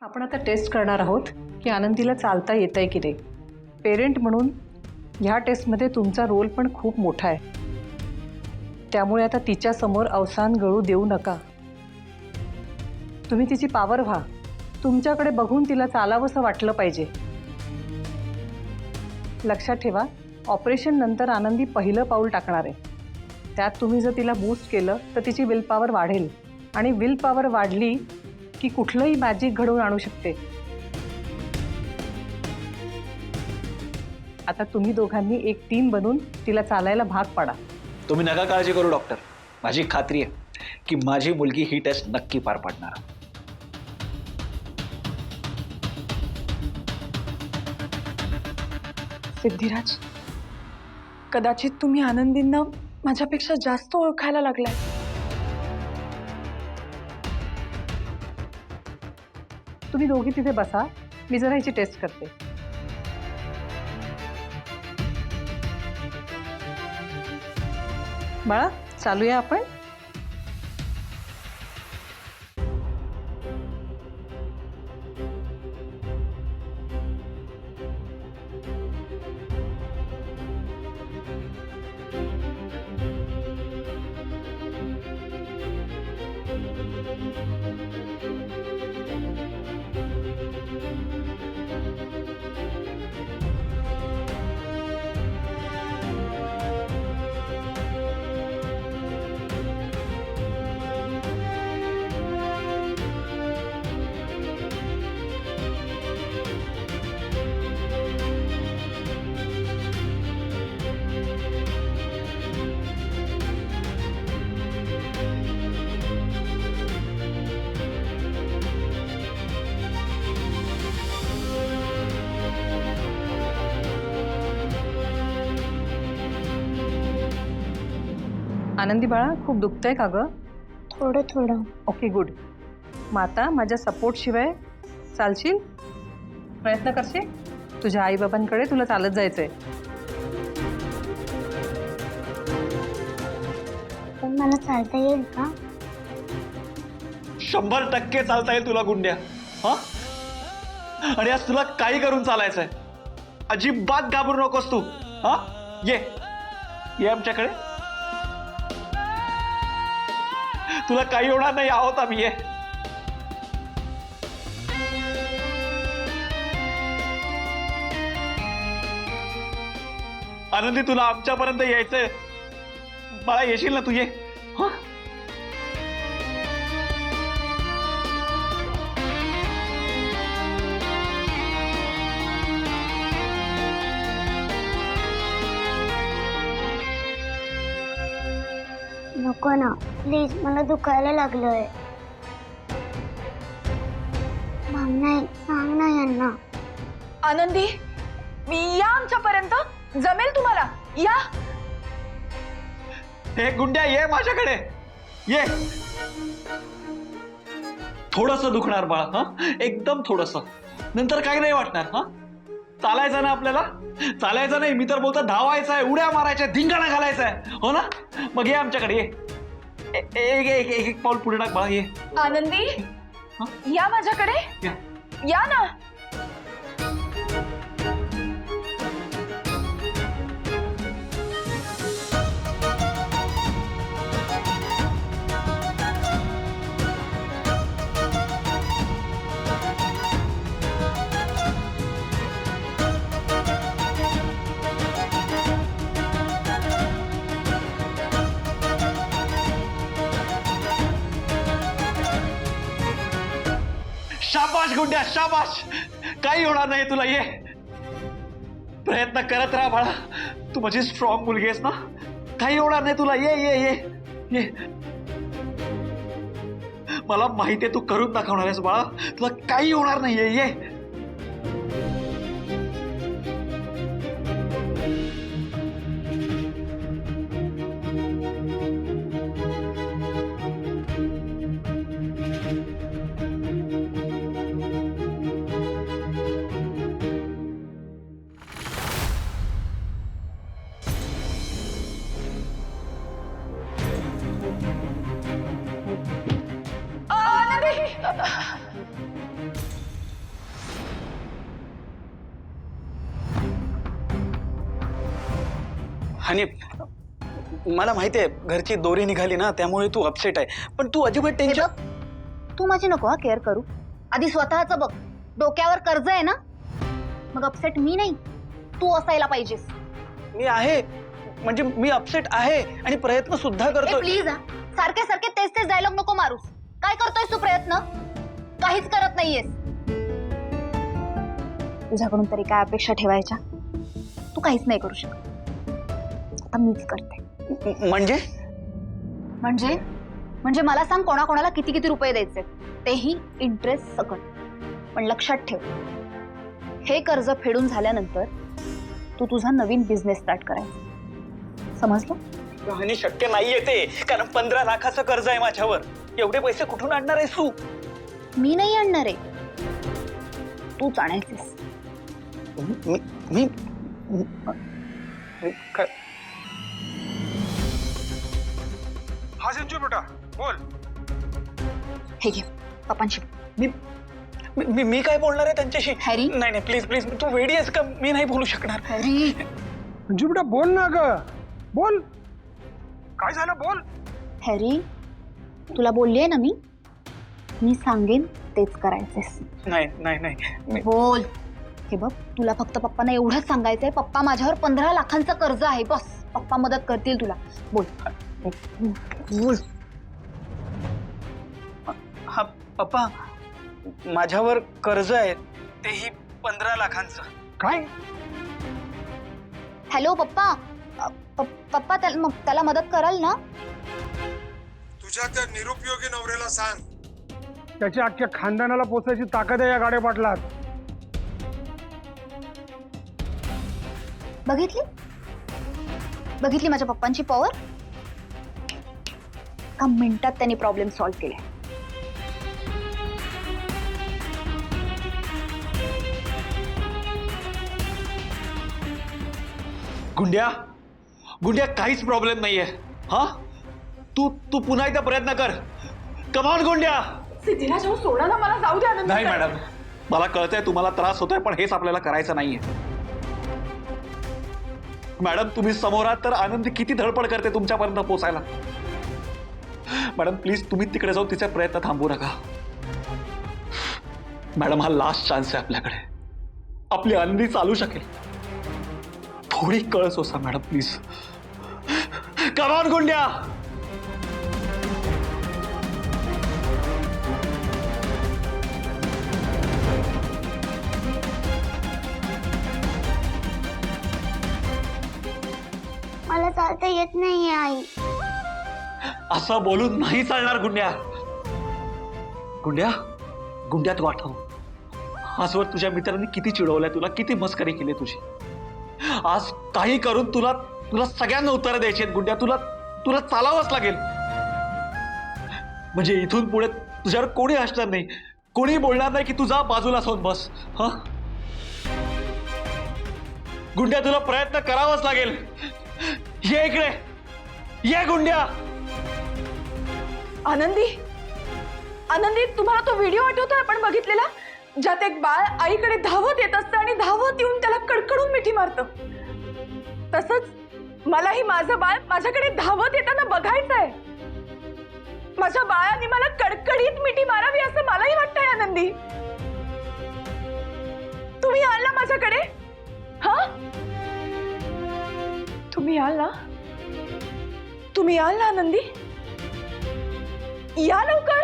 आपण आता टेस्ट करणार आहोत की आनंदीला चालता येतंय की नाही। पेरेंट म्हणून ह्या टेस्टमध्ये तुमचा रोल पण खूप मोठा आहे, त्यामुळे आता तिच्या समोर अवसान गळू देऊ नका। तुम्ही तिची पावर व्हा, तुमच्याकडे बघून तिला चालावंसं वाटलं पाहिजे। लक्षात ठेवा, ऑपरेशन नंतर आनंदी पहिलं पाऊल टाकणार आहे, त्यात तुम्ही जर तिला बूस्ट केलं तर तिची विल पॉवर वाढेल आणि विल पॉवर वाढली की कुठलंही मॅजिक घडवून आणू शकते। आता तुम्ही दोघांनी एक टीम बनून तिला चालायला भाग पाडा। तुम्ही नका काळजी करू डॉक्टर, माझी खात्री आहे की माझी मुलगी ही टेस्ट नक्की पार पाडणार। सिद्धिराज, कदाचित तुम्ही आनंदींना माझ्यापेक्षा जास्त ओळखायला लागलाय। तुम्ही दोघी तिथे बसा, मी जरा हिची टेस्ट करते। बाळा, चालूया आपण। आनंदी बाळा, खूप दुखतंय का ग? थोडं थोडं। Okay, good. मग आता माझ्या सपोर्ट शिवाय चालशील? प्रयत्न करशील? तुझ्या आई बाबांकडे तुला चालत जायचंय। पण मला चालता येईल का? 100% चालता येईल तुला गुंड्या। हा, आणि आज तुला काही करून चालायचंय, अजिबात घाबरू नकोस तू। हा, ये आमच्याकडे, तुला काही होणार नाही, आहोत आम्ही, ये। आनंदी, तुला आमच्यापर्यंत यायचंय, मला येशील ना तू? ये। हा, नको ना प्लीज, मला दुखायला लागलंय। सांग ना यांना। आनंदी, या आमच्यापर्यंत, जमेल तुम्हाला, या। हे गुंड्या, ये माझ्याकडे, ये। थोडंसं दुखणार बाळा, हा, एकदम थोडंसं, नंतर काही नाही वाटणार। हा, चालायचं ना आपल्याला? चालायचं नाही, मी तर बोलतो धावायचं आहे, उड्या मारायच्या, धिंगाणा घालायचा आहे, हो ना? मग ये आमच्याकडे, ये। एक पाऊल पुढे टाक बाळा, ये। आनंदी, हा? या माझ्याकडे, या। या ना। शाबाश गुंड्या, शाबाश, काही होणार नाही तुला, ये। प्रयत्न करत राहा बाळा, तू माझी स्ट्रॉंग मुलगी आहेस ना, काही होणार नाही तुला, ये ये ये ये। मला माहिती आहे तू करून दाखवणार आहेस बाळा, तुला काही होणार नाही, ये ये। आणि मला माहिती आहे घरची दोरी निघाली ना त्यामुळे तू अपसेट आहे, पण तू अजिबात हे टेन्शन. बघ, तू माझी नको हा केअर करू. आधी स्वतःचं बघ. डोक्यावर कर्ज आहे ना, मग अपसेट मी नाही, तू असायला पाहिजेस. मी आहे, म्हणजे मी अपसेट आहे आणि प्रयत्न सुद्धा करतो. प्लीज हा, सारखे सारखे तेच तेच डायलॉग नको मारूस. काय करतोयस तू प्रयत्न? काहीच करत नाहीयेस. तुझ्याकडून तरी काय अपेक्षा ठेवायच्या? तू काहीच नाही करू शकत. आता मीच करते. म्हणजे म्हणजे मला सांग, कोणाकोणाला किती किती रुपये द्यायचे, तेही इंटरेस्ट सकट. पण लक्षात ठेव, हे कर्ज फेडून झाल्यानंतर तू तुझा नवीन बिझनेस स्टार्ट करायचा. समजलं? आणि शक्य नाहीये ते, कारण 15 लाखाचं कर्ज आहे माझ्यावर. एवढे पैसे कुठून आणणार आहेस तू? मी नाही आणणार आहे, तूच आणायचेस. मी काय? हा संजू बेटा बोल. हे घे पप्पांशी. मी काय बोलणार आहे त्यांच्याशी? हॅरी. नाही नाही, प्लीज प्लीज, तू वेडी आहेस का? मी नाही बोलू शकणार. हॅरी, संजू बेटा बोल ना ग, बोल. काय झालं बोल. हॅरी, तुला बोलली आहे ना मी सांगेन तेच करायचेस. नाही नाही नाही, बोल. हे बघ, तुला फक्त पप्पांना एवढंच सांगायचंय, पप्पा माझ्यावर 15 लाखांचं कर्ज आहे, बस. पप्पा मदत करतील तुला. बोल बोल. हा पप्पा, माझ्यावर कर्ज आहे, तेही 15 लाखांचं. काय हॅलो पप्पा. पप्पा त्याला मदत कराल ना? तुझ्या त्या निरुपयोगी नवऱ्याला सांग त्याच्या अख्ख्या खानदानाला पोचायची ताकद आहे या गाड्या पाटलात. बघितली माझ्या पप्पांची पॉवर. एका मिनिटात त्यांनी प्रॉब्लेम सॉल्व्ह केले. गुंड्या काहीच प्रॉब्लेम नाहीये. हा, तू पुन्हा एकदा प्रयत्न कर. कमाल गुंड्या. सिद्धिराज, सोडा ना मला, जाऊ द्या. नाही मॅडम, मला कळतंय तुम्हाला त्रास होतोय, पण हेच आपल्याला करायचं नाहीये. मॅडम, तुम्ही समोर आहात तर आनंदी किती धडपड करते तुमच्यापर्यंत पोहोचायला. मॅडम प्लीज, तुम्ही तिकडे जाऊन तिचा प्रयत्न थांबवू नका. मॅडम, हा लास्ट चान्स आहे आपल्याकडे. आपली आनंदी चालू शकेल. थोडी कळ सोसा मॅडम, प्लीज. कम ऑन गुंड्या. मला चालता येत नाहीये आई. असं बोलून नाही चालणार गुंड्या. गुंड्या तू आठव, आजवर तुझ्या मित्रांनी किती चिडवलंय तुला, किती मस्करी केली तुझी. आज काही करून तुला सगळ्यांना उत्तर द्यायची आहेत गुंड्या. तुला चालावंच लागेल. म्हणजे इथून पुढे तुझ्यावर कोणी असणार नाही, कोणी बोलणार नाही की तुझा बाजूला जाऊन बस. हा गुंड्या, तुला प्रयत्न करावाच लागेल. ये इकडे, ये गुंड्या. आनंदी, तुम्हाला तो व्हिडिओ आठवतोय आपण बघितलेला, ज्यात एक बाळ आईकडे धावत येत असतं आणि धावत येऊन त्याला कडकडून मिठी मारतं. तसंच मलाही माझं बाळ माझ्याकडे धावत येताना बघायचंय. माझ्या बाळाने मला कडकडीत मिठी मारावी असं मलाही वाटतंय. आनंदी, तुम्ही याल ना माझ्याकडे? हा, तुम्ही याल ना आनंदी? या लवकर.